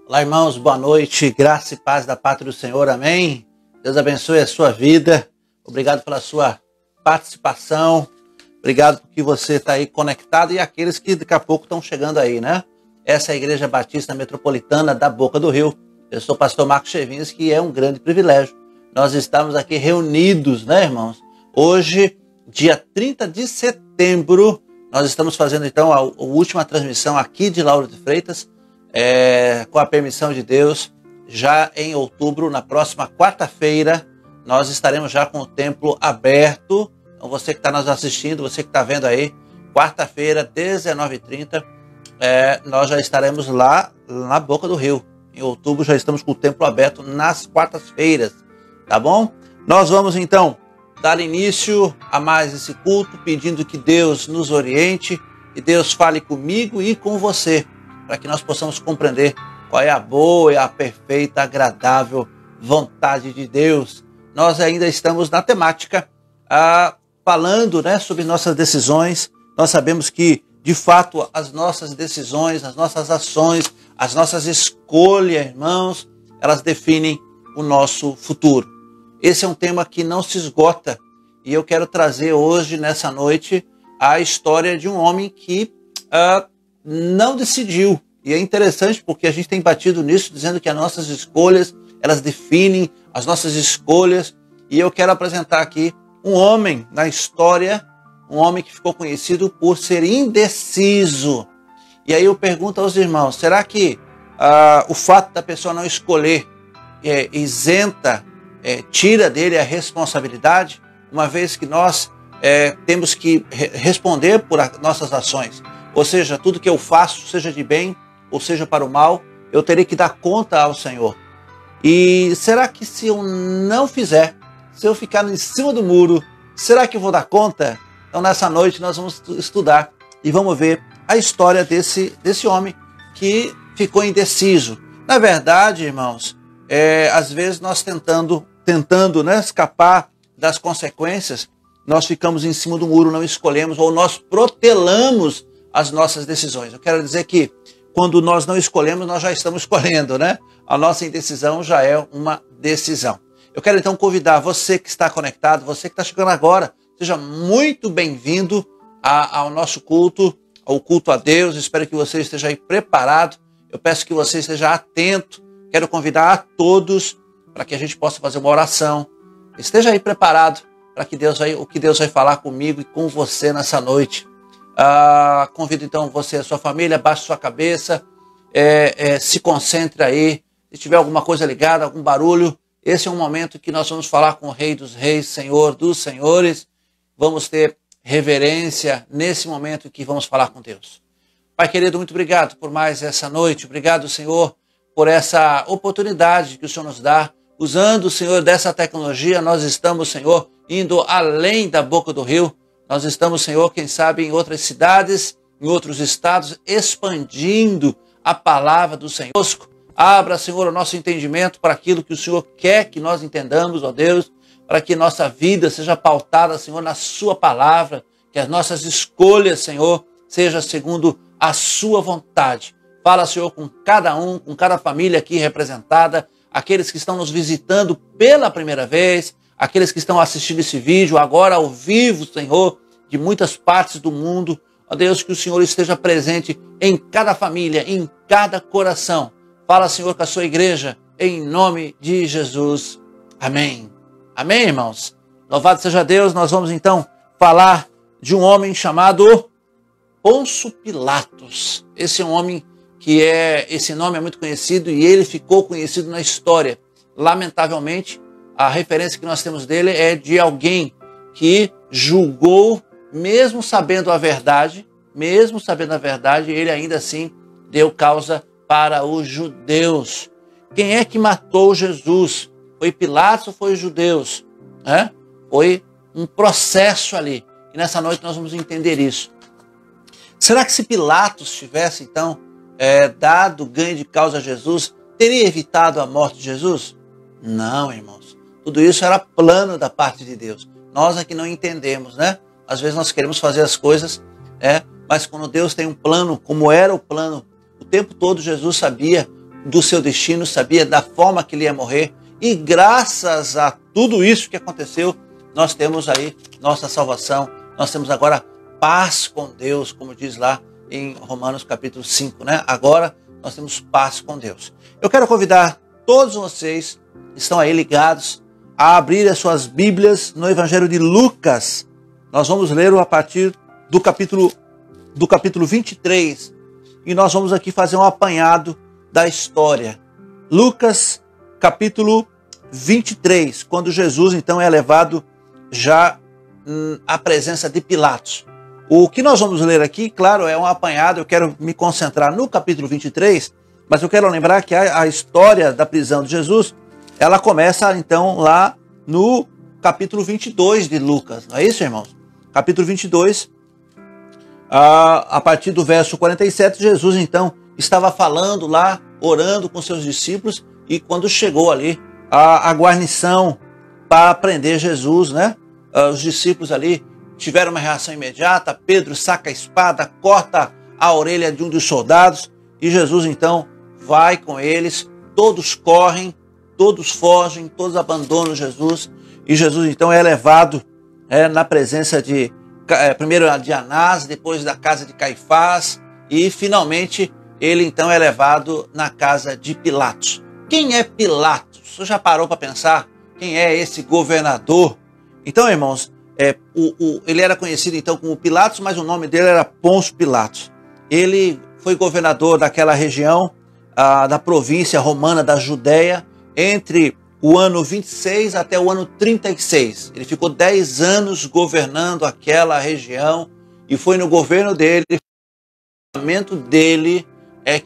Olá, irmãos, boa noite, graça e paz da pátria do Senhor, amém? Deus abençoe a sua vida, obrigado pela sua participação, obrigado porque você está aí conectado e aqueles que daqui a pouco estão chegando aí, né? Essa é a Igreja Batista Metropolitana da Boca do Rio. Eu sou o pastor Marcos Chevinski e é um grande privilégio nós estamos aqui reunidos, né, irmãos? Hoje, dia 30 de setembro, nós estamos fazendo então a última transmissão aqui de Lauro de Freitas, com a permissão de Deus. Já em outubro, na próxima quarta-feira, nós estaremos já com o templo aberto. Então você que está nos assistindo, você que está vendo aí, quarta-feira, 19h30, nós já estaremos lá na Boca do Rio. Em outubro já estamos com o templo aberto nas quartas-feiras, tá bom? Nós vamos então dar início a mais esse culto, pedindo que Deus nos oriente, que Deus fale comigo e com você, para que nós possamos compreender qual é a boa e a perfeita, agradável vontade de Deus. Nós ainda estamos na temática, falando, né, sobre nossas decisões. Nós sabemos que, de fato, as nossas decisões, as nossas ações, as nossas escolhas, irmãos, elas definem o nosso futuro. Esse é um tema que não se esgota e eu quero trazer hoje, nessa noite, a história de um homem que não decidiu. E é interessante porque a gente tem batido nisso, dizendo que as nossas escolhas, elas definem as nossas escolhas. E eu quero apresentar aqui um homem na história, um homem que ficou conhecido por ser indeciso. E aí eu pergunto aos irmãos, será que o fato da pessoa não escolher tira dele a responsabilidade, uma vez que nós temos que responder por nossas ações? Ou seja, tudo que eu faço, seja de bem ou seja para o mal, eu terei que dar conta ao Senhor. E será que se eu não fizer, se eu ficar em cima do muro, será que eu vou dar conta? Então nessa noite nós vamos estudar e vamos ver a história desse homem que ficou indeciso. Na verdade, irmãos, às vezes nós tentando, né, escapar das consequências, nós ficamos em cima do muro, não escolhemos, ou nós protelamos as nossas decisões. Eu quero dizer que quando nós não escolhemos, nós já estamos escolhendo, né? A nossa indecisão já é uma decisão. Eu quero então convidar você que está conectado, você que está chegando agora, seja muito bem-vindo ao nosso culto, ao culto a Deus. Espero que você esteja aí preparado. Eu peço que você esteja atento. Quero convidar a todos para que a gente possa fazer uma oração. Esteja aí preparado para que o que Deus vai falar comigo e com você nessa noite. Convido então você e a sua família, abaixe sua cabeça, se concentre aí. Se tiver alguma coisa ligada, algum barulho, esse é um momento que nós vamos falar com o Rei dos Reis, Senhor dos Senhores. Vamos ter reverência nesse momento que vamos falar com Deus. Pai querido, muito obrigado por mais essa noite. Obrigado, Senhor, por essa oportunidade que o Senhor nos dá. Usando, Senhor, dessa tecnologia, nós estamos, Senhor, indo além da Boca do Rio. Nós estamos, Senhor, quem sabe em outras cidades, em outros estados, expandindo a palavra do Senhor. Abra, Senhor, o nosso entendimento para aquilo que o Senhor quer que nós entendamos, ó Deus, para que nossa vida seja pautada, Senhor, na sua palavra, que as nossas escolhas, Senhor, sejam segundo a sua vontade. Fala, Senhor, com cada um, com cada família aqui representada, aqueles que estão nos visitando pela primeira vez, aqueles que estão assistindo esse vídeo agora ao vivo, Senhor, de muitas partes do mundo. Ó Deus, que o Senhor esteja presente em cada família, em cada coração. Fala, Senhor, com a sua igreja, em nome de Jesus. Amém. Amém, irmãos? Louvado seja Deus. Nós vamos então falar de um homem chamado Pôncio Pilatos. Esse é um homem que esse nome é muito conhecido e ele ficou conhecido na história. Lamentavelmente, a referência que nós temos dele é de alguém que julgou, mesmo sabendo a verdade, ele ainda assim deu causa para os judeus. Quem é que matou Jesus? Foi Pilatos ou foi os judeus? Foi um processo ali. E nessa noite nós vamos entender isso. Será que se Pilatos tivesse, então, dado ganho de causa a Jesus, teria evitado a morte de Jesus? Não, irmãos. Tudo isso era plano da parte de Deus. Nós aqui não entendemos, né? Às vezes nós queremos fazer as coisas, mas quando Deus tem um plano, como era o plano, o tempo todo Jesus sabia do seu destino, sabia da forma que ele ia morrer. E graças a tudo isso que aconteceu, nós temos aí nossa salvação. Nós temos agora paz com Deus, como diz lá em Romanos capítulo 5, né? Agora nós temos paz com Deus. Eu quero convidar todos vocês que estão aí ligados a abrir as suas Bíblias no Evangelho de Lucas. Nós vamos ler a partir do capítulo 23 e nós vamos aqui fazer um apanhado da história. Lucas capítulo 23, quando Jesus então é levado já à presença de Pilatos. O que nós vamos ler aqui, claro, é um apanhado. Eu quero me concentrar no capítulo 23, mas eu quero lembrar que a história da prisão de Jesus, ela começa então lá no capítulo 22 de Lucas. Não é isso, irmãos? Capítulo 22, a partir do verso 47, Jesus então estava falando lá, orando com seus discípulos, e quando chegou ali a guarnição para prender Jesus, né? Os discípulos ali tiveram uma reação imediata. Pedro saca a espada, corta a orelha de um dos soldados, e Jesus então vai com eles. Todos correm, todos fogem, todos abandonam Jesus, e Jesus então é levado na presença de primeiro de Anás, depois da casa de Caifás, e finalmente ele então é levado na casa de Pilatos. Quem é Pilatos? Você já parou para pensar quem é esse governador? Então, irmãos, ele era conhecido então como Pilatos, mas o nome dele era Pôncio Pilatos. Ele foi governador daquela região, da província romana da Judéia, entre o ano 26 até o ano 36. Ele ficou 10 anos governando aquela região, e foi no governo dele, no governamento dele,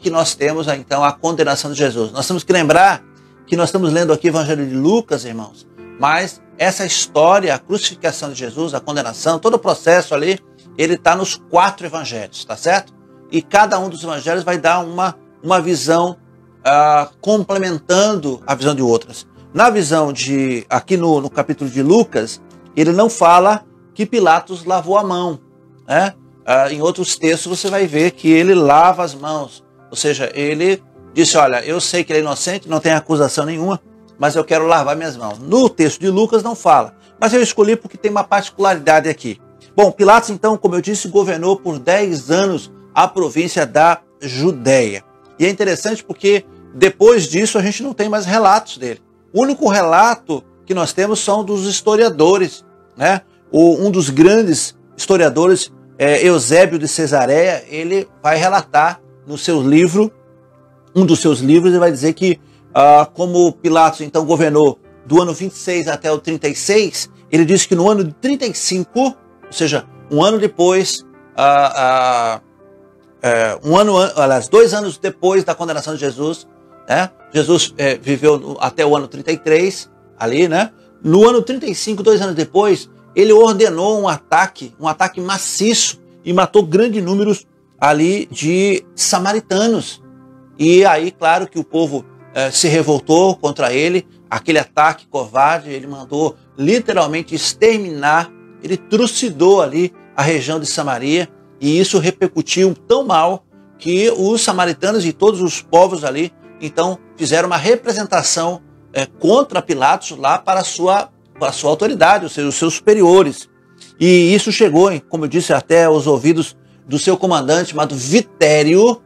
que nós temos então a condenação de Jesus. Nós temos que lembrar que nós estamos lendo aqui o Evangelho de Lucas, irmãos, mas essa história, a crucificação de Jesus, a condenação, todo o processo ali, ele está nos 4 evangelhos, tá certo? E cada um dos evangelhos vai dar uma visão complementando a visão de outras. Na visão aqui no capítulo de Lucas, ele não fala que Pilatos lavou a mão, né? Em outros textos você vai ver que ele lava as mãos. Ou seja, ele disse, olha, eu sei que ele é inocente, não tem acusação nenhuma, mas eu quero lavar minhas mãos. No texto de Lucas não fala, mas eu escolhi porque tem uma particularidade aqui. Bom, Pilatos então, como eu disse, governou por 10 anos a província da Judéia. E é interessante porque depois disso a gente não tem mais relatos dele. O único relato que nós temos são dos historiadores, né? Um dos grandes historiadores, Eusébio de Cesareia, ele vai relatar no seu livro, um dos seus livros, ele vai dizer que como Pilatos então governou do ano 26 até o 36, ele diz que no ano de 35, ou seja, um ano depois, 2 anos depois da condenação de Jesus, né? Jesus viveu até o ano 33, ali, né? No ano 35, 2 anos depois, ele ordenou um ataque maciço, e matou grandes números ali de samaritanos. E aí, claro que o povo se revoltou contra ele, aquele ataque covarde, ele mandou literalmente exterminar, ele trucidou ali a região de Samaria, e isso repercutiu tão mal que os samaritanos e todos os povos ali, então, fizeram uma representação contra Pilatos lá para a sua autoridade, ou seja, os seus superiores. E isso chegou, como eu disse, até os ouvidos do seu comandante, chamado Vitério,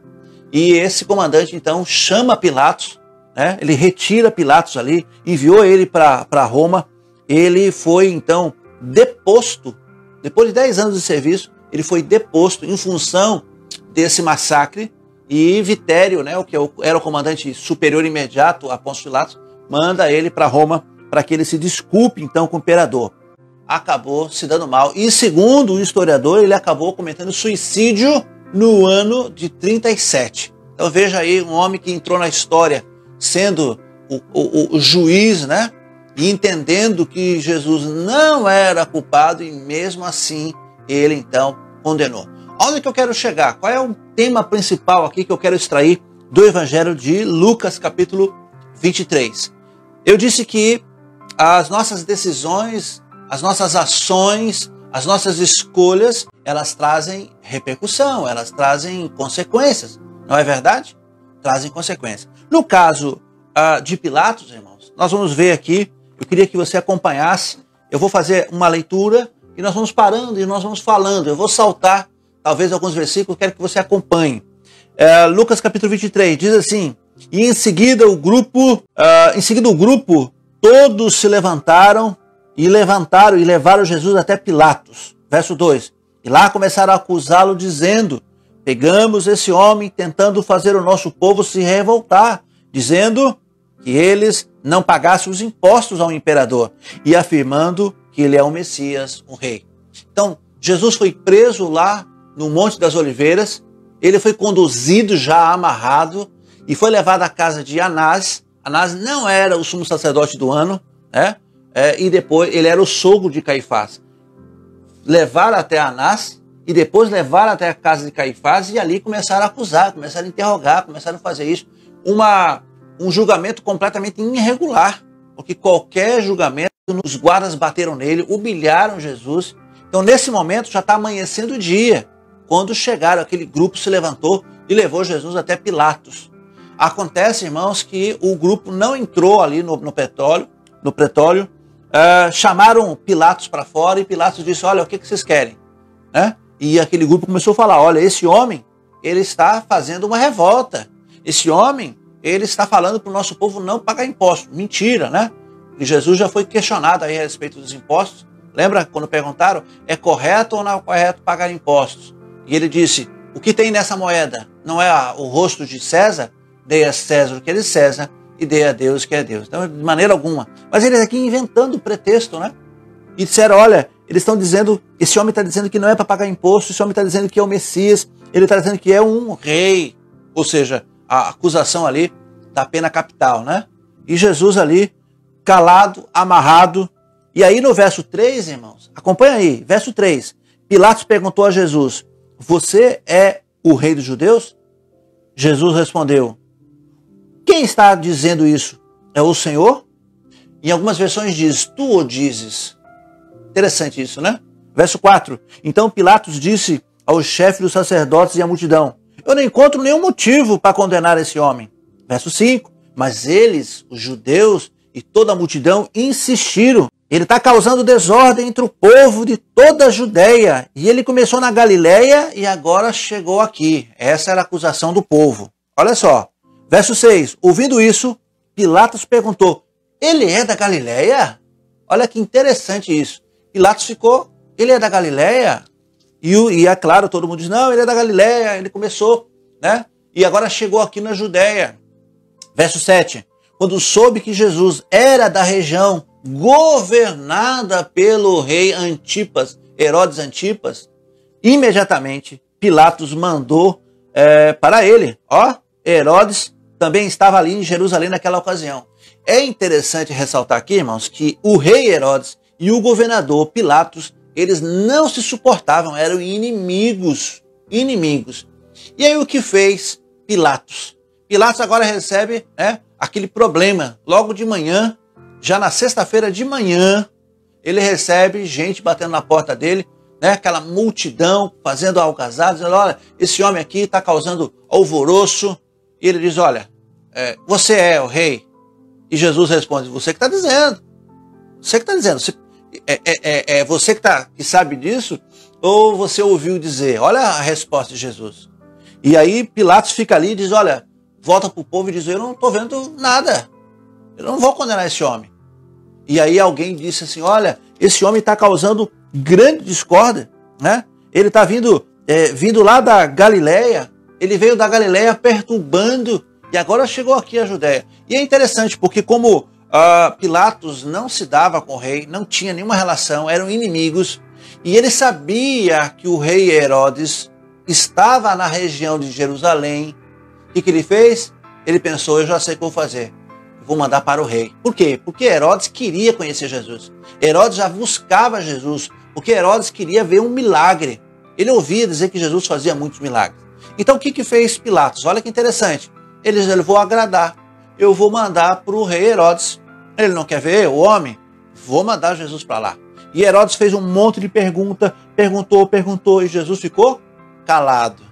e esse comandante, então, chama Pilatos, né? Ele retira Pilatos ali, enviou ele para Roma. Ele foi, então, deposto, depois de 10 anos de serviço, ele foi deposto em função desse massacre, e Vitério, né, que era o comandante superior imediato a Pôncio Pilatos, manda ele para Roma para que ele se desculpe, então, com o imperador. Acabou se dando mal, e segundo o historiador, ele acabou cometendo suicídio no ano de 37. Então veja aí, um homem que entrou na história sendo o juiz, né? E entendendo que Jesus não era culpado, e mesmo assim ele então condenou. Onde que eu quero chegar? Qual é o tema principal aqui que eu quero extrair do Evangelho de Lucas capítulo 23? Eu disse que as nossas decisões, as nossas ações, as nossas escolhas, elas trazem repercussão, elas trazem consequências, não é verdade? trazem consequências. No caso de Pilatos, irmãos, nós vamos ver aqui, eu queria que você acompanhasse, eu vou fazer uma leitura e nós vamos parando e nós vamos falando, eu vou saltar talvez alguns versículos, quero que você acompanhe. Lucas capítulo 23, diz assim, e em seguida o grupo, todos se levantaram e levaram Jesus até Pilatos. Verso 2, e lá começaram a acusá-lo dizendo, pegamos esse homem tentando fazer o nosso povo se revoltar, dizendo que eles não pagassem os impostos ao imperador e afirmando que ele é o Messias, o rei. Então, Jesus foi preso lá no Monte das Oliveiras, ele foi conduzido já amarrado e foi levado à casa de Anás. Anás não era o sumo sacerdote do ano, né? E depois ele era o sogro de Caifás. Levaram até Anás e depois levaram até a casa de Caifás e ali começaram a acusar, começaram a interrogar, começaram a fazer isso. Um julgamento completamente irregular, porque qualquer julgamento, os guardas bateram nele, humilharam Jesus. Então, nesse momento, já está amanhecendo o dia, quando chegaram, aquele grupo se levantou e levou Jesus até Pilatos. Acontece, irmãos, que o grupo não entrou ali no pretório, chamaram Pilatos para fora e Pilatos disse, olha, o que vocês querem? Né? E aquele grupo começou a falar, olha, esse homem, ele está fazendo uma revolta. Esse homem, ele está falando para o nosso povo não pagar impostos. Mentira, né? E Jesus já foi questionado aí a respeito dos impostos. Lembra quando perguntaram, é correto ou não é correto pagar impostos? E ele disse, o que tem nessa moeda? Não é o rosto de César? Dê a César o que é de César e dê a Deus o que é Deus. Então, de maneira alguma. Mas eles aqui inventando o pretexto, né? E disseram, olha, eles estão dizendo, esse homem está dizendo que não é para pagar imposto, esse homem está dizendo que é o Messias, ele está dizendo que é um rei. Ou seja, a acusação ali da pena capital, né? E Jesus ali, calado, amarrado. E aí no verso 3, irmãos, acompanha aí, verso 3. Pilatos perguntou a Jesus, você é o rei dos judeus? Jesus respondeu, quem está dizendo isso? É o Senhor? Em algumas versões diz, tu o dizes. Interessante isso, né? Verso 4. Então Pilatos disse ao chefe dos sacerdotes e à multidão, eu não encontro nenhum motivo para condenar esse homem. Verso 5. Mas eles, os judeus e toda a multidão insistiram. Ele está causando desordem entre o povo de toda a Judéia. E ele começou na Galileia e agora chegou aqui. Essa era a acusação do povo. Olha só. Verso 6. Ouvindo isso, Pilatos perguntou, ele é da Galileia? Olha que interessante isso. Pilatos ficou, ele é da Galileia? E é claro, todo mundo diz, não, ele é da Galileia, ele começou, né? E agora chegou aqui na Judéia. Verso 7. Quando soube que Jesus era da região governada pelo rei Antipas, Herodes Antipas, imediatamente Pilatos mandou para ele. Ó, Herodes também estava ali em Jerusalém naquela ocasião. É interessante ressaltar aqui, irmãos, que o rei Herodes e o governador Pilatos, eles não se suportavam, eram inimigos. E aí o que fez Pilatos? Pilatos agora recebe aquele problema. Logo de manhã, já na sexta-feira de manhã, ele recebe gente batendo na porta dele, aquela multidão fazendo algazarra, dizendo, olha, esse homem aqui está causando alvoroço. E ele diz, olha, você é o rei? E Jesus responde, você que está dizendo. Você que está dizendo. Você que sabe disso? Ou você ouviu dizer? Olha a resposta de Jesus. E aí Pilatos fica ali e diz, olha, volta para o povo e diz, eu não estou vendo nada. Eu não vou condenar esse homem. E aí alguém disse assim, olha, esse homem está causando grande discórdia, né? Ele está vindo lá da Galileia, ele veio da Galileia perturbando e agora chegou aqui à Judéia. E é interessante porque como Pilatos não se dava com o rei, não tinha nenhuma relação, eram inimigos, e ele sabia que o rei Herodes estava na região de Jerusalém. O que ele fez? Ele pensou, eu já sei o que vou fazer. Vou mandar para o rei. Por quê? Porque Herodes queria conhecer Jesus. Herodes já buscava Jesus, porque Herodes queria ver um milagre. Ele ouvia dizer que Jesus fazia muitos milagres. Então o que fez Pilatos? Olha que interessante. Ele diz, eu vou agradar. Eu vou mandar para o rei Herodes. Ele não quer ver o homem? Vou mandar Jesus para lá. E Herodes fez um monte de perguntas, perguntou, e Jesus ficou calado.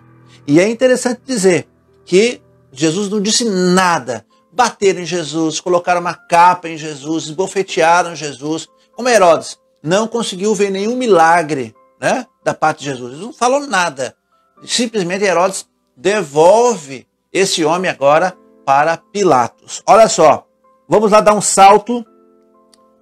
E é interessante dizer que Jesus não disse nada. Bateram em Jesus, colocaram uma capa em Jesus, esbofetearam Jesus. Como Herodes não conseguiu ver nenhum milagre, né, da parte de Jesus. Ele não falou nada. Simplesmente Herodes devolve esse homem agora para Pilatos. Olha só, vamos lá dar um salto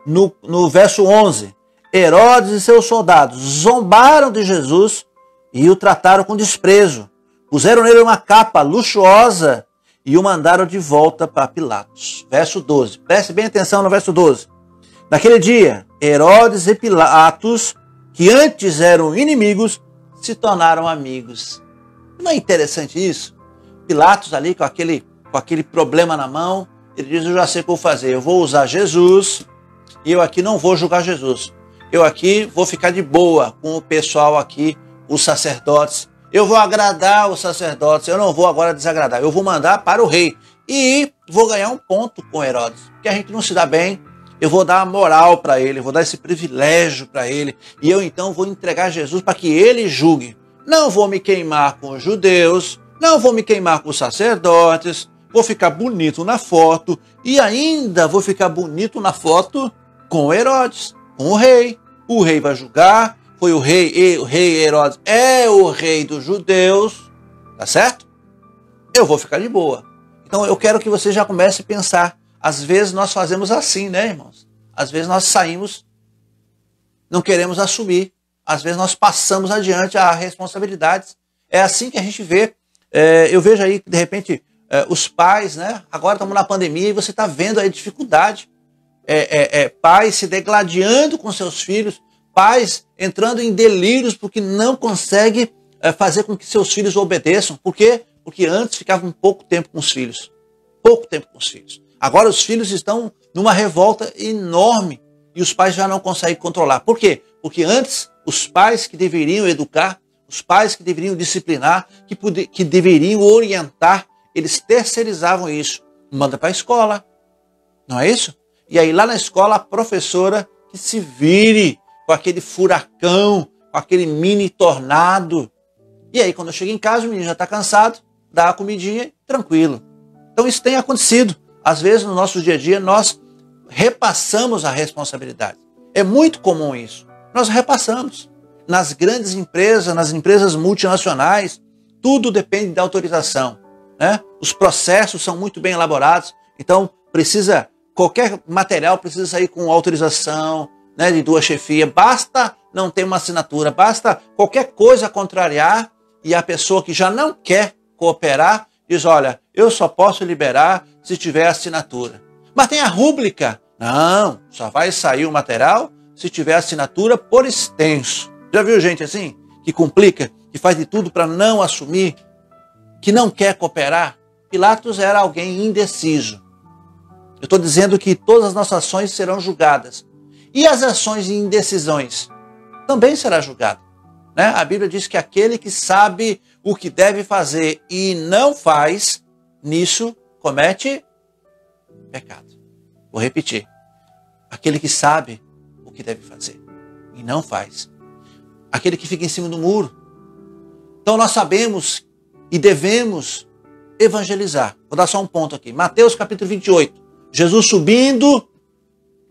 no verso 11. Herodes e seus soldados zombaram de Jesus e o trataram com desprezo. Puseram nele uma capa luxuosa e o mandaram de volta para Pilatos. Verso 12. Preste bem atenção no verso 12. Naquele dia, Herodes e Pilatos, que antes eram inimigos, se tornaram amigos. Não é interessante isso? Pilatos ali com aquele problema na mão, ele diz, eu já sei o que eu vou fazer. Eu vou usar Jesus e eu aqui não vou julgar Jesus. Eu aqui vou ficar de boa com o pessoal aqui, os sacerdotes. Eu vou agradar os sacerdotes, eu não vou agora desagradar. Eu vou mandar para o rei e vou ganhar um ponto com Herodes. Porque a gente não se dá bem, eu vou dar a moral para ele, eu vou dar esse privilégio para ele. E eu então vou entregar Jesus para que ele julgue. Não vou me queimar com os judeus, não vou me queimar com os sacerdotes, vou ficar bonito na foto e ainda vou ficar bonito na foto com Herodes, com o rei. O rei vai julgar. Foi o rei Herodes é o rei dos judeus, tá certo? Eu vou ficar de boa. Então eu quero que você já comece a pensar. Às vezes nós fazemos assim, né, irmãos? Às vezes nós saímos, não queremos assumir. Às vezes nós passamos adiante as responsabilidades. É assim que a gente vê. Eu vejo aí, de repente, os pais, né? Agora estamos na pandemia e você está vendo aí dificuldade. Pais se degladiando com seus filhos, pais entrando em delírios porque não conseguem fazer com que seus filhos obedeçam. Por quê? Porque antes ficavam pouco tempo com os filhos. Pouco tempo com os filhos. Agora os filhos estão numa revolta enorme e os pais já não conseguem controlar. Por quê? Porque antes os pais que deveriam educar, os pais que deveriam disciplinar, que deveriam orientar, eles terceirizavam isso. Manda para a escola, não é isso? E aí lá na escola a professora que se vire com aquele furacão, com aquele mini tornado. E aí quando eu chego em casa o menino já está cansado, dá a comidinha, tranquilo. Então isso tem acontecido. Às vezes no nosso dia a dia nós repassamos a responsabilidade. É muito comum isso. Nós repassamos. Nas grandes empresas, nas empresas multinacionais, tudo depende da autorização, né? Os processos são muito bem elaborados, então qualquer material precisa sair com autorização, né, de duas chefias. Basta não ter uma assinatura, basta qualquer coisa contrariar e a pessoa que já não quer cooperar diz, olha, eu só posso liberar se tiver assinatura. Mas tem a rúbrica. Não, só vai sair o material se tiver assinatura por extenso. Já viu gente assim? Que complica, que faz de tudo para não assumir, que não quer cooperar? Pilatos era alguém indeciso. Eu estou dizendo que todas as nossas ações serão julgadas. E as ações de indecisões também será julgado, né? A Bíblia diz que aquele que sabe o que deve fazer e não faz, nisso comete pecado. Vou repetir. Aquele que sabe o que deve fazer e não faz. Aquele que fica em cima do muro. Então nós sabemos e devemos evangelizar. Vou dar só um ponto aqui. Mateus capítulo 28. Jesus subindo,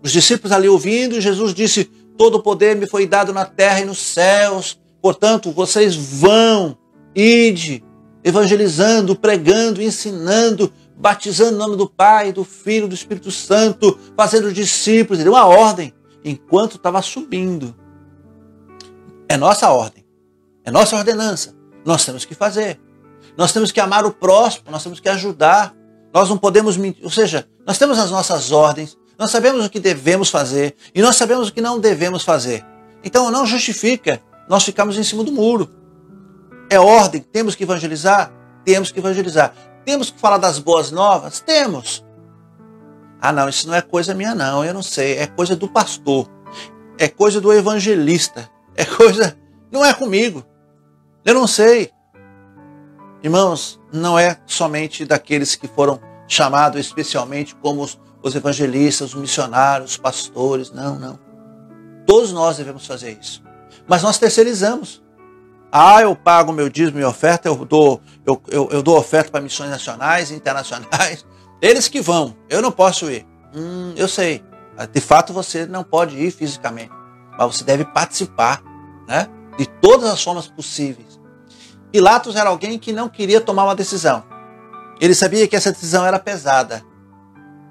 os discípulos ali ouvindo, Jesus disse, todo o poder me foi dado na terra e nos céus. Portanto, vocês vão, ide, evangelizando, pregando, ensinando, batizando em nome do Pai, do Filho, do Espírito Santo, fazendo discípulos. Ele deu uma ordem enquanto estava subindo. É nossa ordem, é nossa ordenança. Nós temos que fazer. Nós temos que amar o próximo, nós temos que ajudar. Nós não podemos mentir, ou seja, nós temos as nossas ordens, nós sabemos o que devemos fazer e nós sabemos o que não devemos fazer. Então não justifica nós ficarmos em cima do muro. É ordem, temos que evangelizar? Temos que evangelizar. Temos que falar das boas novas? Temos. Ah não, isso não é coisa minha não, eu não sei, é coisa do pastor, é coisa do evangelista, é coisa, não é comigo, eu não sei. Irmãos, não é somente daqueles que foram chamados especialmente como os evangelistas, os missionários, os pastores, não. Todos nós devemos fazer isso. Mas nós terceirizamos. Ah, eu pago meu dízimo e oferta, eu dou oferta para missões nacionais e internacionais. Eles que vão, eu não posso ir. Eu sei. De fato, você não pode ir fisicamente, mas você deve participar, né, de todas as formas possíveis. Pilatos era alguém que não queria tomar uma decisão. Ele sabia que essa decisão era pesada.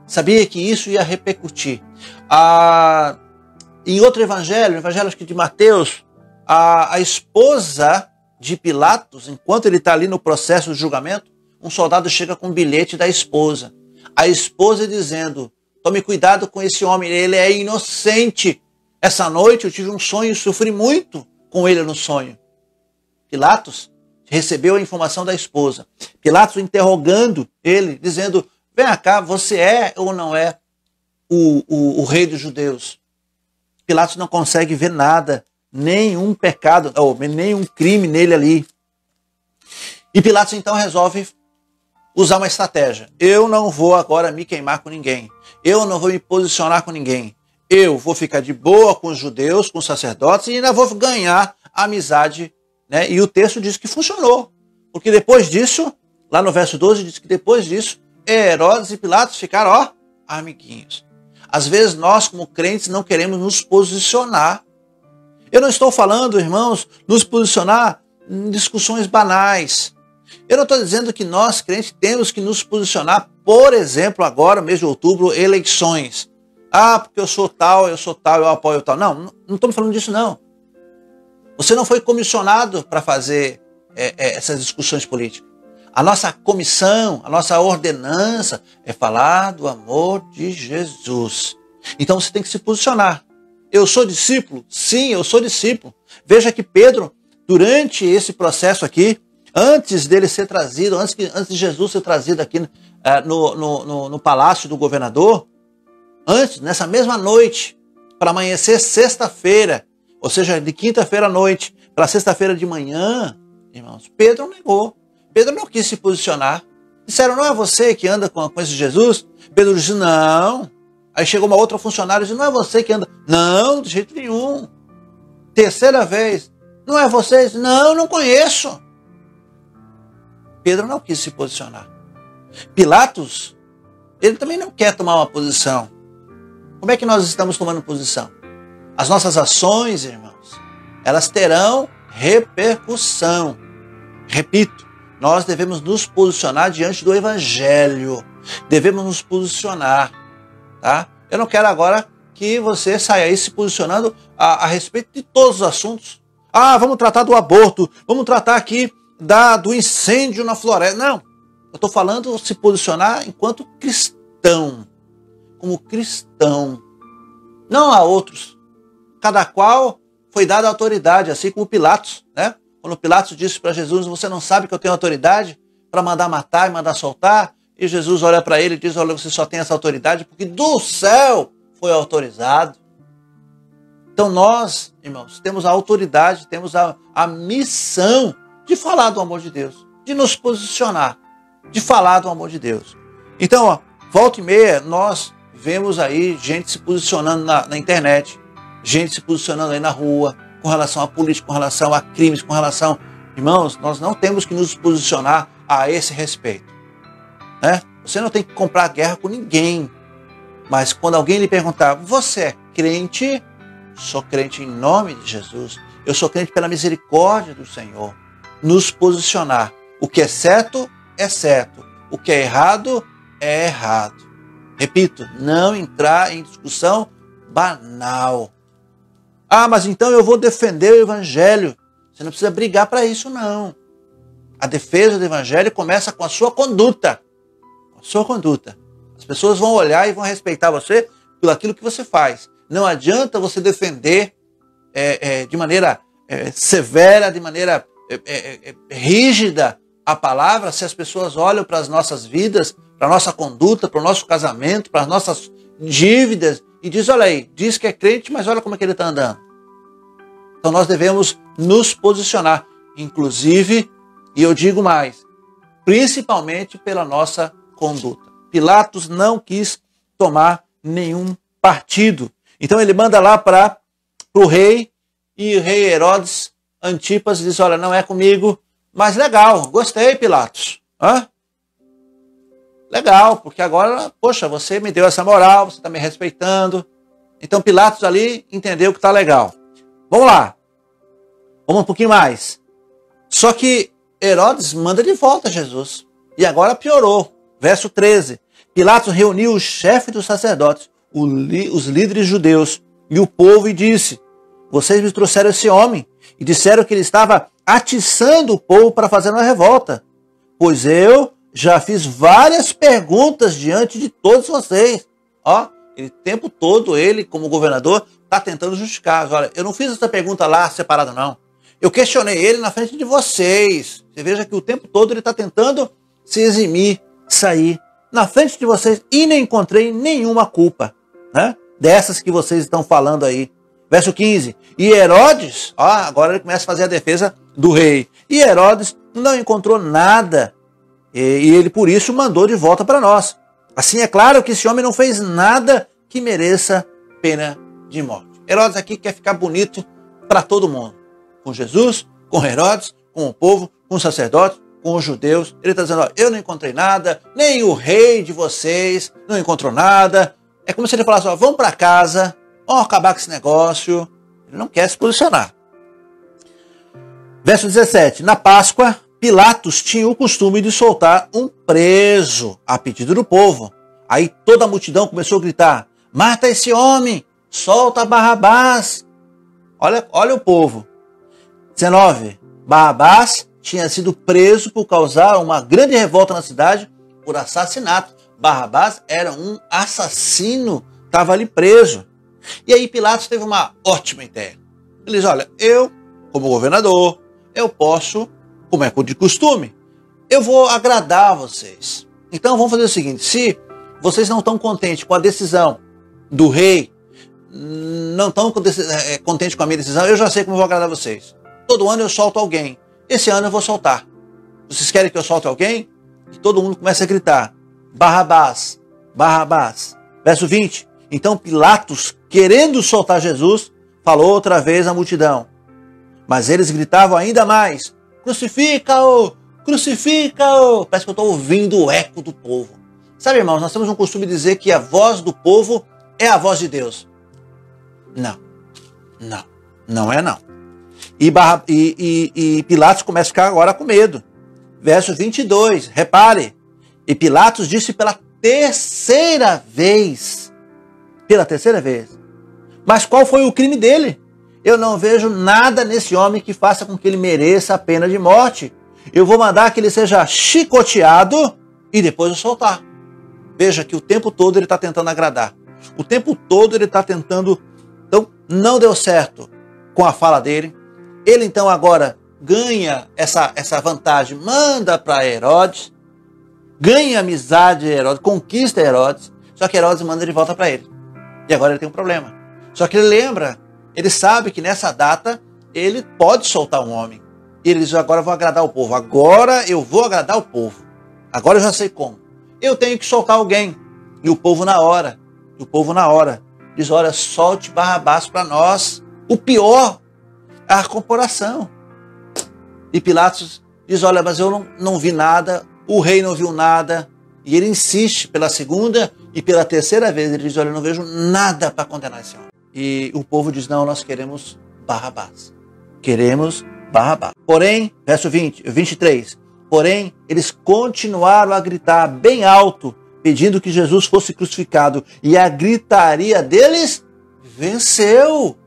Sabia que isso ia repercutir. Em outro evangelho, o evangelho acho que de Mateus, a esposa de Pilatos, enquanto ele está ali no processo de julgamento, um soldado chega com um bilhete da esposa. A esposa dizendo: tome cuidado com esse homem, ele é inocente. Essa noite eu tive um sonho e sofri muito com ele no sonho. Pilatos recebeu a informação da esposa. Pilatos interrogando ele, dizendo: vem cá, você é ou não é o rei dos judeus? Pilatos não consegue ver nada, nenhum pecado, ou nenhum crime nele ali. E Pilatos então resolve usar uma estratégia. Eu não vou agora me queimar com ninguém. Eu não vou me posicionar com ninguém. Eu vou ficar de boa com os judeus, com os sacerdotes, e ainda vou ganhar amizade, né? E o texto diz que funcionou. Porque depois disso, lá no verso 12, diz que depois disso, Herodes e Pilatos ficaram, ó, amiguinhos. Às vezes nós, como crentes, não queremos nos posicionar. Eu não estou falando, irmãos, nos posicionar em discussões banais. Eu não estou dizendo que nós, crentes, temos que nos posicionar, por exemplo, agora, mês de outubro, eleições. Ah, porque eu sou tal, eu apoio tal. Não estamos falando disso, não. Você não foi comissionado para fazer essas discussões políticas. A nossa comissão, a nossa ordenança é falar do amor de Jesus. Então você tem que se posicionar. Eu sou discípulo? Sim, eu sou discípulo. Veja que Pedro, durante esse processo aqui, antes dele ser trazido, antes de Jesus ser trazido aqui no palácio do governador, antes, nessa mesma noite, para amanhecer sexta-feira, ou seja, de quinta-feira à noite para sexta-feira de manhã, irmãos, Pedro negou. Pedro não quis se posicionar. Disseram: não é você que anda com esse Jesus? Pedro disse: não. Aí chegou uma outra funcionária e disse: não é você que anda? Não, de jeito nenhum. Terceira vez: não é vocês? Não, não conheço. Pedro não quis se posicionar. Pilatos, ele também não quer tomar uma posição. Como é que nós estamos tomando posição? As nossas ações, irmãos, elas terão repercussão. Repito, nós devemos nos posicionar diante do Evangelho. Devemos nos posicionar, tá? Eu não quero agora que você saia aí se posicionando a respeito de todos os assuntos. Ah, vamos tratar do aborto, vamos tratar aqui do incêndio na floresta. Não, eu estou falando se posicionar enquanto cristão, como cristão. Não há outros. Cada qual foi dada autoridade, assim como Pilatos, né? Quando Pilatos disse para Jesus: você não sabe que eu tenho autoridade para mandar matar e mandar soltar? E Jesus olha para ele e diz: olha, você só tem essa autoridade porque do céu foi autorizado. Então nós, irmãos, temos a autoridade, temos a missão de falar do amor de Deus, de nos posicionar, de falar do amor de Deus. Então, ó, volta e meia, nós vemos aí gente se posicionando na internet, gente se posicionando aí na rua, com relação à política, com relação a crimes, com relação... Irmãos, nós não temos que nos posicionar a esse respeito, né? Você não tem que comprar guerra com ninguém, mas quando alguém lhe perguntar: você é crente? Sou crente em nome de Jesus. Eu sou crente pela misericórdia do Senhor. Nos posicionar. O que é certo, é certo. O que é errado, é errado. Repito, não entrar em discussão banal. Ah, mas então eu vou defender o Evangelho. Você não precisa brigar para isso, não. A defesa do Evangelho começa com a sua conduta. Com a sua conduta. As pessoas vão olhar e vão respeitar você por aquilo que você faz. Não adianta você defender de maneira severa, de maneira rígida a palavra, se as pessoas olham para as nossas vidas, para a nossa conduta, para o nosso casamento, para as nossas dívidas, e diz: olha aí, diz que é crente, mas olha como é que ele está andando. Então nós devemos nos posicionar, inclusive, e eu digo mais, principalmente pela nossa conduta. Pilatos não quis tomar nenhum partido. Então ele manda lá para o rei, e o rei Herodes Antipas diz, olha, não é comigo, mas legal, gostei, Pilatos. Hã? Legal, porque agora, poxa, você me deu essa moral, você está me respeitando. Então Pilatos ali entendeu que está legal. Vamos lá. Vamos um pouquinho mais. Só que Herodes manda de volta Jesus. E agora piorou. Verso 13. Pilatos reuniu o chefe dos sacerdotes, os líderes judeus e o povo e disse, vocês me trouxeram esse homem e disseram que ele estava atiçando o povo para fazer uma revolta. Pois eu já fiz várias perguntas diante de todos vocês. Ó, o tempo todo ele, como governador, está tentando justificar. Olha, eu não fiz essa pergunta lá separada, não. Eu questionei ele na frente de vocês. Você veja que o tempo todo ele está tentando se eximir, sair na frente de vocês e não encontrei nenhuma culpa, né? Dessas que vocês estão falando aí. Verso 15. E Herodes, ó, agora ele começa a fazer a defesa do rei. E Herodes não encontrou nada. E ele por isso mandou de volta para nós. Assim é claro que esse homem não fez nada que mereça pena de morte. Herodes aqui quer ficar bonito para todo mundo. Com Jesus, com Herodes, com o povo, com os sacerdotes, com os judeus. Ele está dizendo, ó, eu não encontrei nada, nem o rei de vocês não encontrou nada. É como se ele falasse, ó, vamos para casa, vamos acabar com esse negócio. Ele não quer se posicionar. Verso 17. Na Páscoa, Pilatos tinha o costume de soltar um preso a pedido do povo. Aí toda a multidão começou a gritar, mata esse homem, solta Barrabás. Olha o povo. 19. Barrabás tinha sido preso por causar uma grande revolta na cidade por assassinato. Barrabás era um assassino, estava ali preso. E aí Pilatos teve uma ótima ideia. Ele diz, olha, eu, como governador, eu posso, como é de costume, eu vou agradar vocês. Então vamos fazer o seguinte, se vocês não estão contentes com a decisão do rei, não estão contentes com a minha decisão, eu já sei como eu vou agradar vocês. Todo ano eu solto alguém. Esse ano eu vou soltar. Vocês querem que eu solte alguém? E todo mundo começa a gritar, Barrabás, Barrabás. Verso 20. Então Pilatos, querendo soltar Jesus, falou outra vez à multidão. Mas eles gritavam ainda mais, crucifica-o, crucifica-o. Parece que eu estou ouvindo o eco do povo. Sabe, irmãos, nós temos um costume de dizer que a voz do povo é a voz de Deus. Não é não. E Pilatos começa a ficar agora com medo. Verso 22, repare. E Pilatos disse pela terceira vez. Pela terceira vez. Mas qual foi o crime dele? Eu não vejo nada nesse homem que faça com que ele mereça a pena de morte. Eu vou mandar que ele seja chicoteado e depois eu soltar. Veja que o tempo todo ele está tentando agradar. O tempo todo ele está tentando... Então, não deu certo com a fala dele. Ele então agora ganha essa vantagem, manda para Herodes, ganha amizade de Herodes, conquista Herodes, só que Herodes manda de volta para ele. E agora ele tem um problema. Só que ele lembra, ele sabe que nessa data ele pode soltar um homem. E ele diz, agora eu vou agradar o povo, agora eu vou agradar o povo. Agora eu já sei como. Eu tenho que soltar alguém. E o povo na hora, diz, olha, solte Barrabás para nós. O pior, a corporação. E Pilatos diz, olha, mas eu não vi nada, o rei não viu nada. E ele insiste pela segunda e pela terceira vez. Ele diz, olha, eu não vejo nada para condenar esse homem. E o povo diz, não, nós queremos Barrabás. Queremos Barrabás. Porém, verso 23. Porém, eles continuaram a gritar bem alto, pedindo que Jesus fosse crucificado. E a gritaria deles venceu.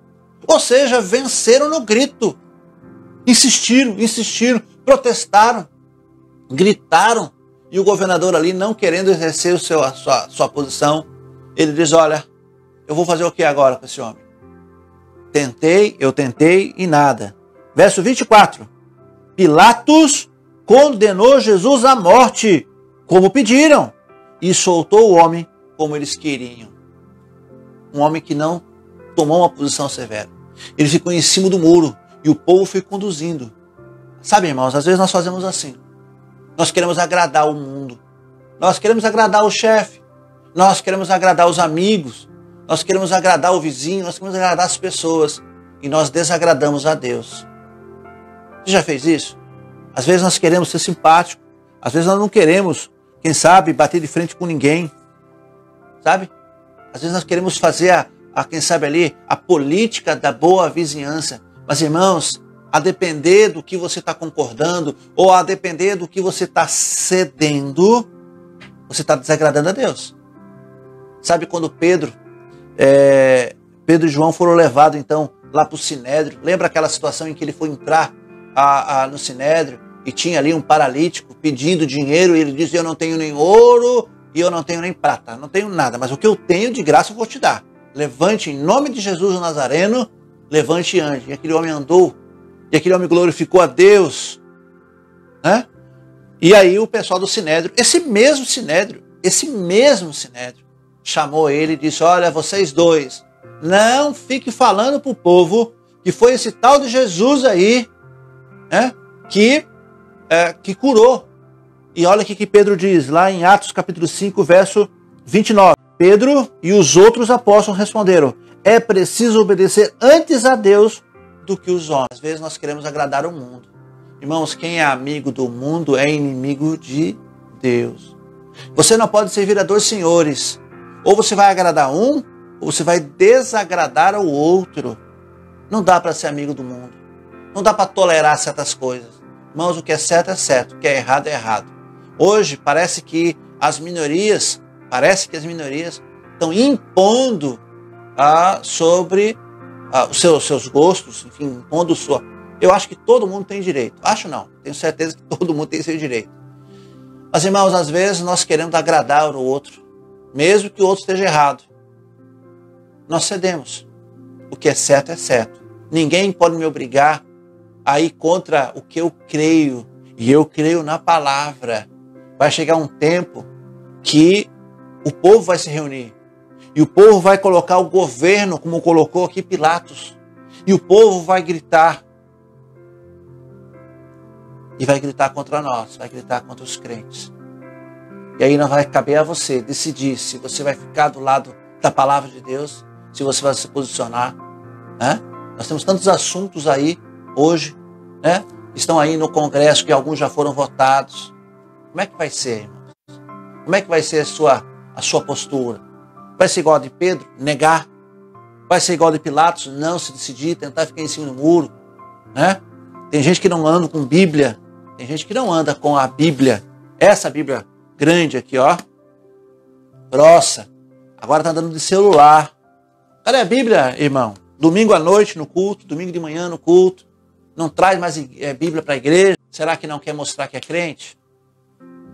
Ou seja, venceram no grito. Insistiram, protestaram, gritaram. E o governador ali, não querendo exercer a sua posição, ele diz, olha, eu vou fazer o que agora com esse homem? Eu tentei e nada. Verso 24. Pilatos condenou Jesus à morte, como pediram, e soltou o homem como eles queriam. Um homem que não tomou uma posição severa. Ele ficou em cima do muro e o povo foi conduzindo. Sabe, irmãos, às vezes nós fazemos assim. Nós queremos agradar o mundo. Nós queremos agradar o chefe. Nós queremos agradar os amigos. Nós queremos agradar o vizinho. Nós queremos agradar as pessoas. E nós desagradamos a Deus. Você já fez isso? Às vezes nós queremos ser simpáticos. Às vezes nós não queremos, quem sabe, bater de frente com ninguém. Sabe? Às vezes nós queremos fazer quem sabe ali, a política da boa vizinhança. Mas, irmãos, a depender do que você está concordando, ou a depender do que você está cedendo, você está desagradando a Deus. Sabe quando Pedro e João foram levados, então, lá para o Sinédrio? Lembra aquela situação em que ele foi entrar no Sinédrio e tinha ali um paralítico pedindo dinheiro e ele disse, eu não tenho nem ouro e eu não tenho nem prata, não tenho nada, mas o que eu tenho de graça eu vou te dar. Levante em nome de Jesus o Nazareno, levante e ande. E aquele homem andou, e aquele homem glorificou a Deus. Né? E aí o pessoal do Sinédrio, esse mesmo Sinédrio, chamou ele e disse, olha, vocês dois, não fiquem falando para o povo que foi esse tal de Jesus aí, né, que curou. E olha o que Pedro diz, lá em Atos capítulo 5, verso 29. Pedro e os outros apóstolos responderam, é preciso obedecer antes a Deus do que os homens. Às vezes nós queremos agradar o mundo. Irmãos, quem é amigo do mundo é inimigo de Deus. Você não pode servir a dois senhores. Ou você vai agradar um, ou você vai desagradar o outro. Não dá para ser amigo do mundo. Não dá para tolerar certas coisas. Irmãos, o que é certo, o que é errado. Hoje parece que as minorias estão impondo sobre os seus gostos, enfim, impondo sua. Eu acho que todo mundo tem direito. Acho não, tenho certeza que todo mundo tem seu direito. Mas, irmãos, às vezes nós queremos agradar o outro, mesmo que o outro esteja errado. Nós cedemos. O que é certo. Ninguém pode me obrigar a ir contra o que eu creio. E eu creio na palavra. Vai chegar um tempo que o povo vai se reunir. E o povo vai colocar o governo, como colocou aqui Pilatos. E o povo vai gritar. E vai gritar contra nós, vai gritar contra os crentes. E aí não vai caber a você decidir se você vai ficar do lado da palavra de Deus, se você vai se posicionar. Né? Nós temos tantos assuntos aí hoje, né? Estão aí no Congresso que alguns já foram votados. Como é que vai ser, irmãos? Como é que vai ser a sua postura? Vai ser igual a de Pedro? Negar? Vai ser igual a de Pilatos? Não se decidir, tentar ficar em cima do muro? Né? Tem gente que não anda com Bíblia. Tem gente que não anda com a Bíblia. Essa Bíblia grande aqui, ó. Grossa. Agora está andando de celular. Cadê a Bíblia, irmão? Domingo à noite no culto, domingo de manhã no culto. Não traz mais Bíblia para a igreja? Será que não quer mostrar que é crente?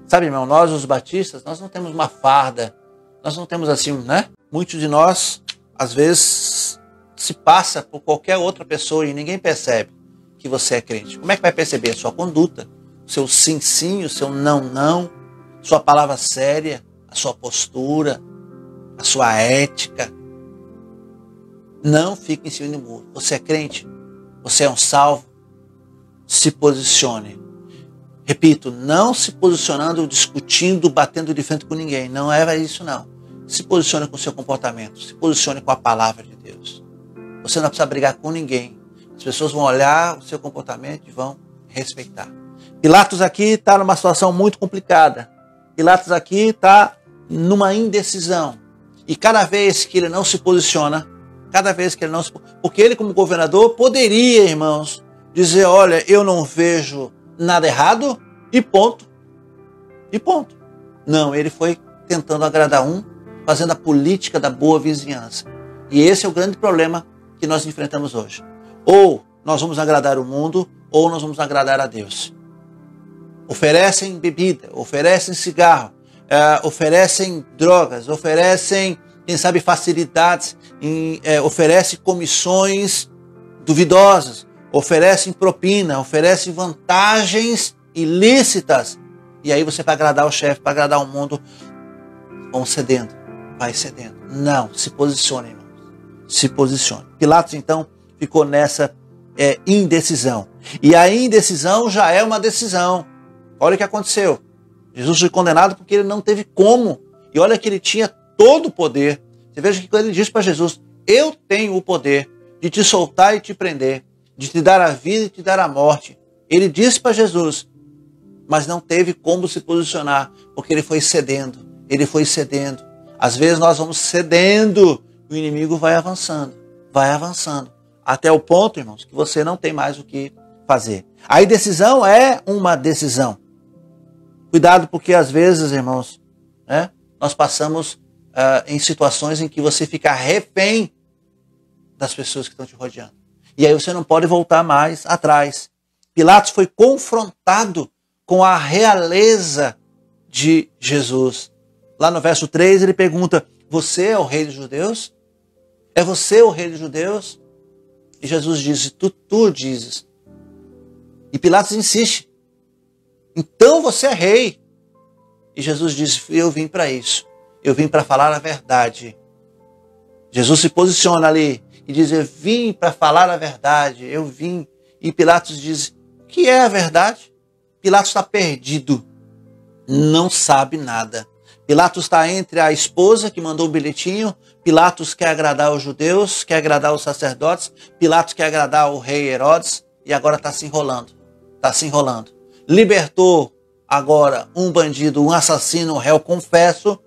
Sabe, irmão, nós os batistas, nós não temos uma farda. Nós não temos assim, né? Muitos de nós, às vezes, se passa por qualquer outra pessoa e ninguém percebe que você é crente. Como é que vai perceber? A sua conduta, o seu sim, sim, o seu não, não, sua palavra séria, a sua postura, a sua ética. Não fique em cima do muro. Você é crente? Você é um salvo? Se posicione. Repito, não se posicionando, discutindo, batendo de frente com ninguém. Não é isso, não. Se posicione com o seu comportamento. Se posicione com a palavra de Deus. Você não precisa brigar com ninguém. As pessoas vão olhar o seu comportamento e vão respeitar. Pilatos aqui está numa situação muito complicada. Pilatos aqui está numa indecisão. E cada vez que ele não se posiciona, porque ele como governador poderia, irmãos, dizer, olha, eu não vejo nada errado e ponto. E ponto. Não, ele foi tentando agradar fazendo a política da boa vizinhança. E esse é o grande problema que nós enfrentamos hoje. Ou nós vamos agradar o mundo, ou nós vamos agradar a Deus. Oferecem bebida, oferecem cigarro, oferecem drogas, oferecem, quem sabe, facilidades, oferecem comissões duvidosas, oferecem propina, oferecem vantagens ilícitas. E aí você, para agradar o chefe, para agradar o mundo, vão cedendo, vai cedendo. Não, se posicione, irmãos. Se posicione. Pilatos, então, ficou nessa indecisão. E a indecisão já é uma decisão. Olha o que aconteceu. Jesus foi condenado porque ele não teve como. E olha que ele tinha todo o poder. Você veja que quando ele disse para Jesus, eu tenho o poder de te soltar e te prender, de te dar a vida e te dar a morte. Ele disse para Jesus, mas não teve como se posicionar, porque ele foi cedendo. Ele foi cedendo. Às vezes nós vamos cedendo, o inimigo vai avançando, até o ponto, irmãos, que você não tem mais o que fazer. A indecisão é uma decisão. Cuidado, porque às vezes, irmãos, né, nós passamos em situações em que você fica refém das pessoas que estão te rodeando. E aí você não pode voltar mais atrás. Pilatos foi confrontado com a realeza de Jesus. Lá no verso 3 ele pergunta, você é o rei dos judeus? É você o rei dos judeus? E Jesus diz, tu dizes. E Pilatos insiste, então você é rei. E Jesus diz, eu vim para isso. Eu vim para falar a verdade. Jesus se posiciona ali e diz, eu vim para falar a verdade. Eu vim. E Pilatos diz, o que é a verdade? Pilatos está perdido. Não sabe nada. Pilatos está entre a esposa que mandou o bilhetinho. Pilatos quer agradar os judeus, quer agradar os sacerdotes. Pilatos quer agradar o rei Herodes. E agora está se enrolando. Está se enrolando. Libertou agora um bandido, um assassino, um réu confesso,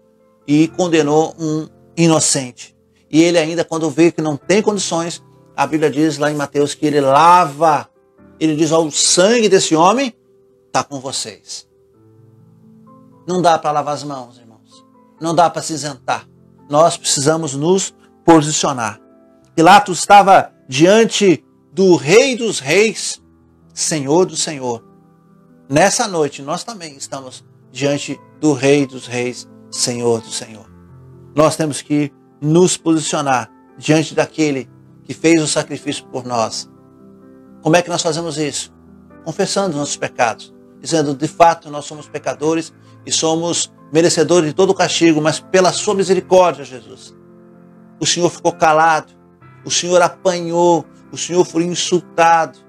e condenou um inocente. E ele ainda, quando vê que não tem condições, a Bíblia diz lá em Mateus que ele lava. Ele diz, o sangue desse homem está com vocês. Não dá para lavar as mãos, irmãos. Não dá para se isentar. Nós precisamos nos posicionar. Pilatos estava diante do Rei dos Reis, Senhor do Senhor. Nessa noite, nós também estamos diante do Rei dos Reis, Senhor do Senhor. Nós temos que nos posicionar diante daquele que fez o sacrifício por nós. Como é que nós fazemos isso? Confessando nossos pecados, dizendo, de fato, nós somos pecadores e somos merecedores de todo o castigo, mas pela sua misericórdia, Jesus, o Senhor ficou calado, o Senhor apanhou, o Senhor foi insultado,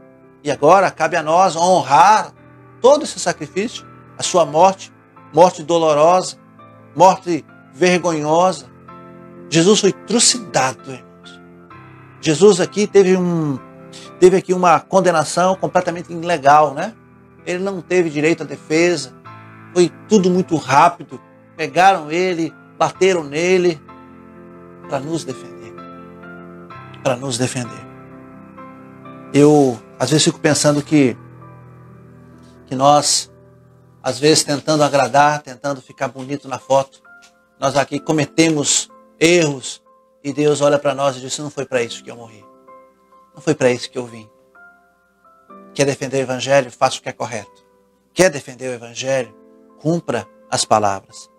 e agora cabe a nós honrar todo esse sacrifício, a sua morte, morte dolorosa, morte vergonhosa. Jesus foi trucidado, irmãos. Jesus aqui teve aqui uma condenação completamente ilegal, né? Ele não teve direito à defesa, foi tudo muito rápido. Pegaram ele, bateram nele para nos defender. Para nos defender. Eu, às vezes, fico pensando que nós, às vezes, tentando agradar, tentando ficar bonito na foto, nós aqui cometemos erros e Deus olha para nós e diz, não foi para isso que eu morri. Não foi para isso que eu vim. Quer defender o Evangelho? Faça o que é correto. Quer defender o Evangelho? Cumpra as palavras.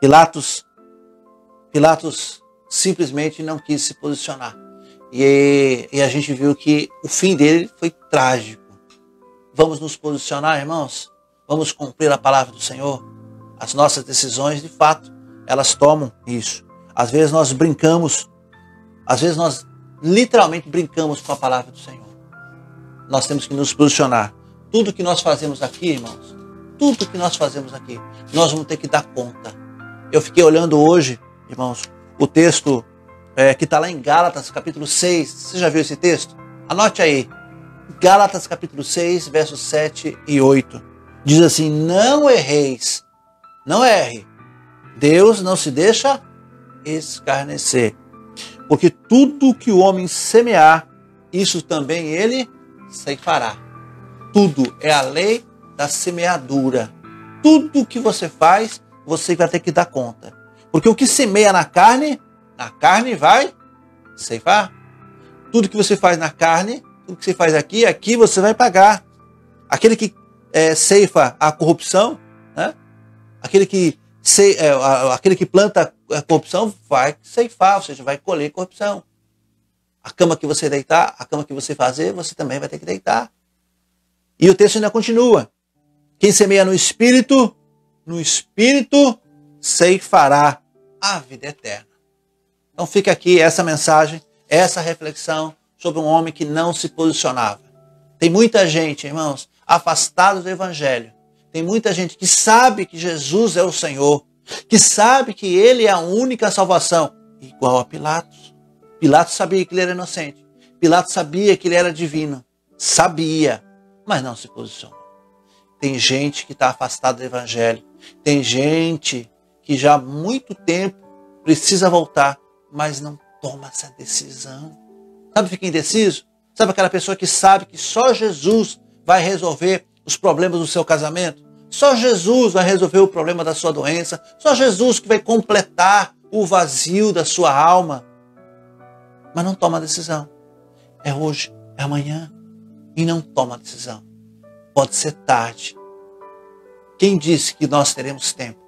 Pilatos simplesmente não quis se posicionar. E a gente viu que o fim dele foi trágico. Vamos nos posicionar, irmãos? Vamos cumprir a palavra do Senhor? As nossas decisões, de fato, elas tomam isso. Às vezes nós brincamos, às vezes nós literalmente brincamos com a palavra do Senhor. Nós temos que nos posicionar. Tudo que nós fazemos aqui, irmãos, tudo que nós fazemos aqui, nós vamos ter que dar conta. Eu fiquei olhando hoje, irmãos, o texto que está lá em Gálatas, capítulo 6. Você já viu esse texto? Anote aí. Gálatas, capítulo 6, versos 7 e 8. Diz assim, não erreis, não erre. Deus não se deixa escarnecer. Porque tudo que o homem semear, isso também ele ceifará. Tudo é a lei da semeadura. Tudo que você faz, você vai ter que dar conta. Porque o que semeia na carne vai ceifar. Tudo que você faz na carne, tudo que você faz aqui você vai pagar. Aquele que ceifa a corrupção, né? Aquele que planta a corrupção vai ceifar, ou seja, vai colher corrupção. A cama que você deitar, a cama que você fazer, você também vai ter que deitar. E o texto ainda continua. Quem semeia no Espírito ceifará a vida eterna. Então fica aqui essa mensagem, essa reflexão sobre um homem que não se posicionava. Tem muita gente, irmãos, afastada do Evangelho. Tem muita gente que sabe que Jesus é o Senhor, que sabe que Ele é a única salvação, igual a Pilatos. Pilatos sabia que ele era inocente. Pilatos sabia que ele era divino. Sabia. mas não se posicionou. Tem gente que está afastada do Evangelho. Tem gente que já há muito tempo precisa voltar, mas não toma essa decisão. Sabe, fica indeciso? Sabe aquela pessoa que sabe que só Jesus vai resolver os problemas do seu casamento? Só Jesus vai resolver o problema da sua doença? Só Jesus que vai completar o vazio da sua alma? Mas não toma decisão. É hoje, é amanhã. E não toma decisão. Pode ser tarde. Quem disse que nós teremos tempo?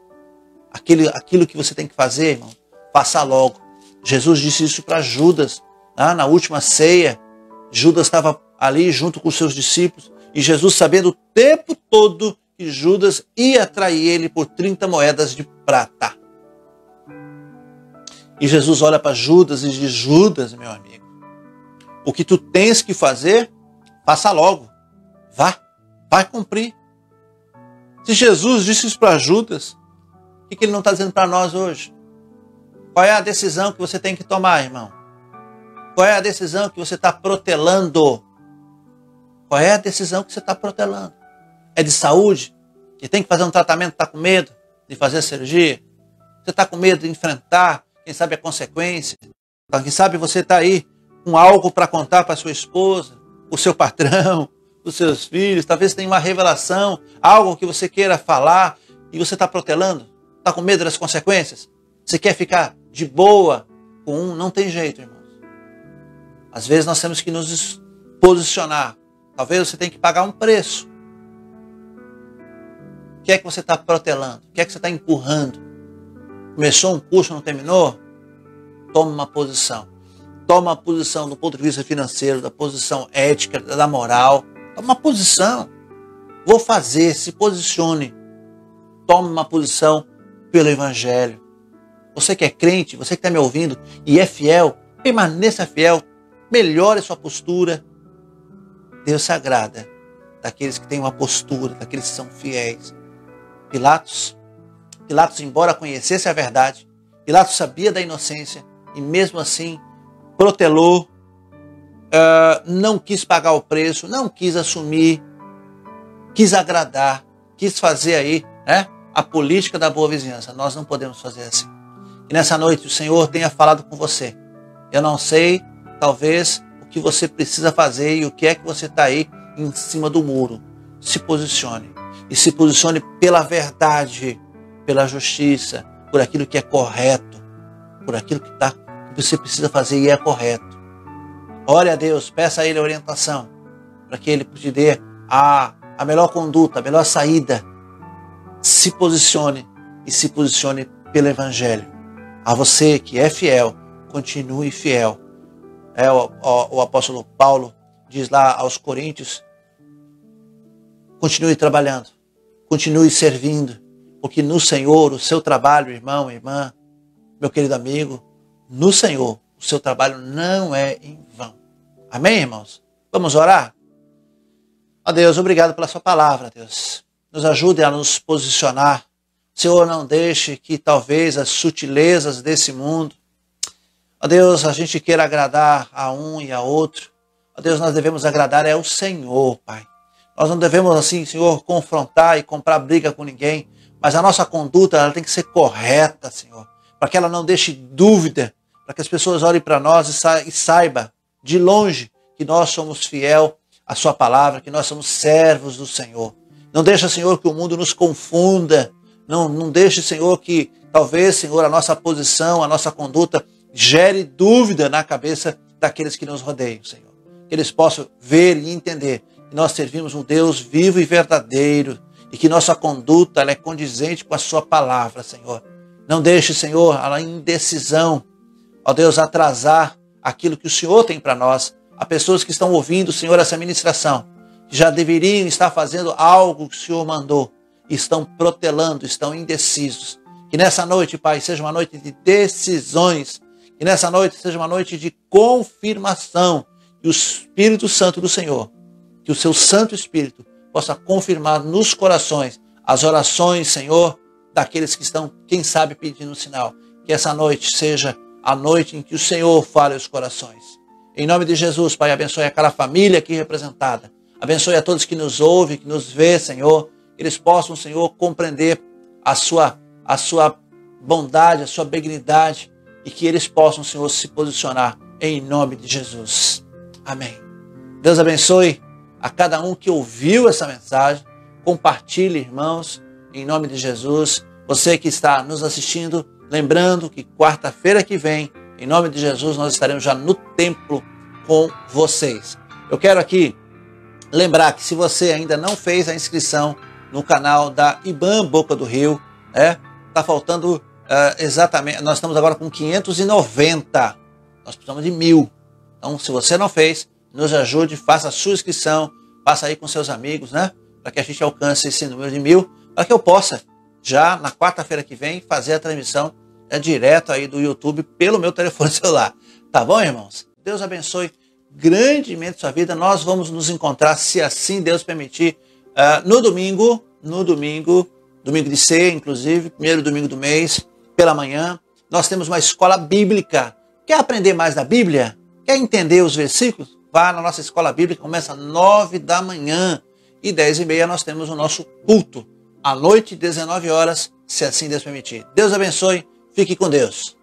Aquilo que você tem que fazer, irmão, faça logo. Jesus disse isso para Judas, na última ceia. Judas estava ali junto com os seus discípulos, e Jesus, sabendo o tempo todo que Judas ia trair ele por 30 moedas de prata. E Jesus olha para Judas e diz: Judas, meu amigo, o que tu tens que fazer, faça logo. Vai cumprir. Se Jesus disse isso para Judas, o que ele não está dizendo para nós hoje? Qual é a decisão que você tem que tomar, irmão? Qual é a decisão que você está protelando? Qual é a decisão que você está protelando? É de saúde? Que tem que fazer um tratamento, está com medo de fazer a cirurgia? Você está com medo de enfrentar, quem sabe, a consequência? Quem sabe você está aí com algo para contar para sua esposa, o seu patrão, os seus filhos. Talvez tenha uma revelação, algo que você queira falar e você está protelando. Está com medo das consequências? Você quer ficar de boa com não tem jeito, irmãos. Às vezes nós temos que nos posicionar. Talvez você tenha que pagar um preço. O que é que você está protelando? O que é que você está empurrando? Começou um curso, não terminou? Toma uma posição. Toma uma posição do ponto de vista financeiro, da posição ética, da moral. Toma uma posição. Vou fazer, se posicione. Tome uma posição pelo Evangelho. Você que é crente, você que está me ouvindo e é fiel, permaneça fiel, melhore sua postura. Deus se agrada daqueles que têm uma postura, daqueles que são fiéis. Pilatos, embora conhecesse a verdade, Pilatos sabia da inocência e mesmo assim protelou, não quis pagar o preço, não quis assumir, quis agradar, quis fazer aí, a política da boa vizinhança. Nós não podemos fazer assim. E nessa noite o Senhor tenha falado com você. Eu não sei, talvez, o que você precisa fazer e o que é que você está aí em cima do muro. Se posicione. E se posicione pela verdade, pela justiça, por aquilo que é correto, por aquilo que você precisa fazer e é correto. Ore a Deus, peça a Ele a orientação, para que Ele te dê a melhor conduta, a melhor saída. Se posicione e se posicione pelo Evangelho. A você que é fiel, continue fiel. O apóstolo Paulo diz lá aos Coríntios: continue trabalhando, continue servindo, porque no Senhor o seu trabalho, irmão, irmã, meu querido amigo, no Senhor o seu trabalho não é em vão. Amém, irmãos? Vamos orar? Ó Deus, obrigado pela sua palavra, Deus. Nos ajude a nos posicionar. Senhor, não deixe que talvez as sutilezas desse mundo, ó Deus, a gente queira agradar a um e a outro. Ó Deus, nós devemos agradar ao Senhor, Pai. Nós não devemos, assim, Senhor, confrontar e comprar briga com ninguém, mas a nossa conduta ela tem que ser correta, Senhor, para que ela não deixe dúvida, para que as pessoas olhem para nós e saibam de longe que nós somos fiel à sua palavra, que nós somos servos do Senhor. Não deixa, Senhor, que o mundo nos confunda. Não deixe, Senhor, que talvez, Senhor, a nossa posição, a nossa conduta gere dúvida na cabeça daqueles que nos rodeiam, Senhor. Que eles possam ver e entender que nós servimos um Deus vivo e verdadeiro e que nossa conduta ela é condizente com a sua palavra, Senhor. Não deixe, Senhor, a indecisão, ó Deus, atrasar aquilo que o Senhor tem para nós. Há pessoas que estão ouvindo, Senhor, essa ministração, que já deveriam estar fazendo algo que o Senhor mandou, estão protelando, estão indecisos. Que nessa noite, Pai, seja uma noite de decisões. Que nessa noite seja uma noite de confirmação. Que o Espírito Santo do Senhor, que o seu Santo Espírito possa confirmar nos corações as orações, Senhor, daqueles que estão, quem sabe, pedindo um sinal. Que essa noite seja a noite em que o Senhor fale aos corações. Em nome de Jesus, Pai, abençoe aquela família aqui representada. Abençoe a todos que nos ouvem, que nos vê, Senhor. Que eles possam, Senhor, compreender a sua bondade, a sua benignidade. E que eles possam, Senhor, se posicionar em nome de Jesus. Amém. Deus abençoe a cada um que ouviu essa mensagem. Compartilhe, irmãos, em nome de Jesus. Você que está nos assistindo, lembrando que quarta-feira que vem, em nome de Jesus, nós estaremos já no templo com vocês. Eu quero aqui lembrar que se você ainda não fez a inscrição no canal da IBAN Boca do Rio, está faltando exatamente, nós estamos agora com 590, nós precisamos de 1000. Então, se você não fez, nos ajude, faça a sua inscrição, faça aí com seus amigos, para que a gente alcance esse número de 1000, para que eu possa, já na quarta-feira que vem, fazer a transmissão direto aí do YouTube pelo meu telefone celular. Tá bom, irmãos? Deus abençoe grandemente sua vida. Nós vamos nos encontrar, se assim Deus permitir, no domingo de ceia, inclusive, primeiro domingo do mês, pela manhã. Nós temos uma escola bíblica. Quer aprender mais da Bíblia? Quer entender os versículos? Vá na nossa escola bíblica, começa às 9 da manhã e 10h30 nós temos o nosso culto. À noite, 19 horas, se assim Deus permitir. Deus abençoe, fique com Deus.